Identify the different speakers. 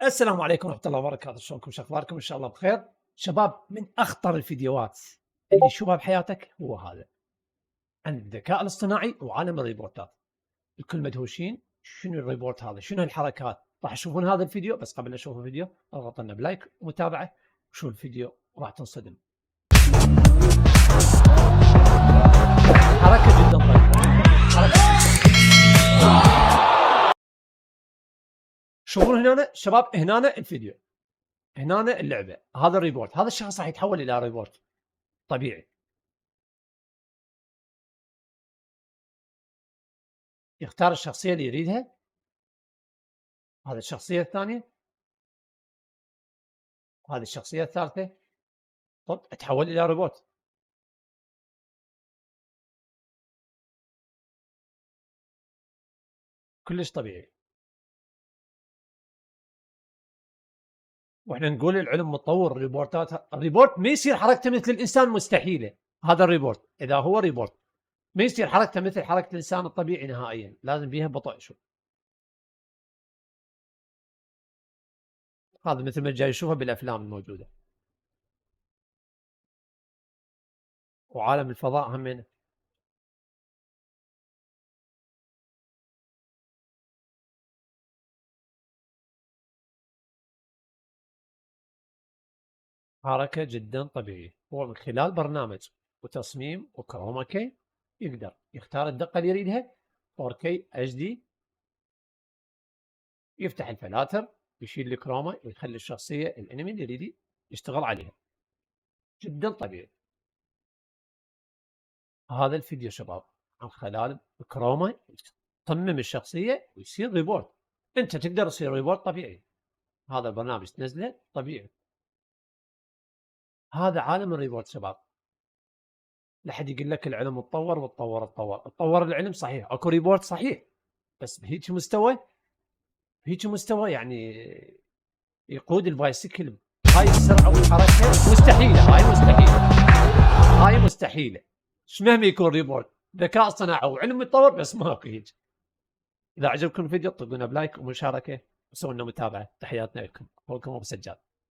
Speaker 1: السلام عليكم ورحمة الله وبركاته، شلونكم؟ شو أخباركم؟ إن شاء الله بخير. شباب، من أخطر الفيديوهات اللي تشوفها بحياتك هو هذا، عن الذكاء الاصطناعي وعالم الريبورتات. الكل مدهوشين، شنو الريبورت هذا؟ شنو الحركات؟ راح تشوفون هذا الفيديو، بس قبل لا تشوفوا الفيديو اضغط لنا بلايك ومتابعة وشوفوا الفيديو وراح تنصدم. حركة جدا طيبة، شوفون هنا شباب، هنا الفيديو، هنا اللعبة، هذا الريبورت، هذا الشخص راح يتحول إلى ريبورت طبيعي. يختار الشخصية اللي يريدها، هذه الشخصية الثانية، وهذه الشخصية الثالثة، طب اتحول إلى روبوت. كلش طبيعي. واحنا نقول العلم متطور، الريبورت ما يصير حركته مثل الإنسان، مستحيلة. هذا الريبورت إذا هو ريبورت ما يصير حركته مثل حركة الإنسان الطبيعي نهائيا، لازم بيها بطء شوي. هذا مثل ما جاي يشوفه بالأفلام الموجودة. وعالم الفضاء همينه. حركة جدا طبيعية. هو من خلال برنامج وتصميم وكروما كي يقدر يختار الدقة اللي يريدها، 4K HD، يفتح الفلاتر، يشيل الكروما ويخلي الشخصية الانمي اللي يريد يشتغل عليها. جدا طبيعي. هذا الفيديو شباب عن خلال الكروما تصمم الشخصية ويصير ريبورت. انت تقدر تصير ريبورت طبيعي. هذا البرنامج تنزله طبيعي. هذا عالم الريبورت شباب. لحد يقول لك العلم اتطور اتطور العلم، صحيح اكو ريبورت صحيح، بس بهيك مستوى يعني يقود البايسكل هاي السرعة والحركة مستحيلة. هاي مستحيلة. مهما يكون ريبورت ذكاء اصطناعي وعلم متطور، بس ماكو هيك. اذا عجبكم الفيديو طقونا بلايك ومشاركة وسووا لنا متابعة. تحياتنا لكم، اخوكم ابو سجاد.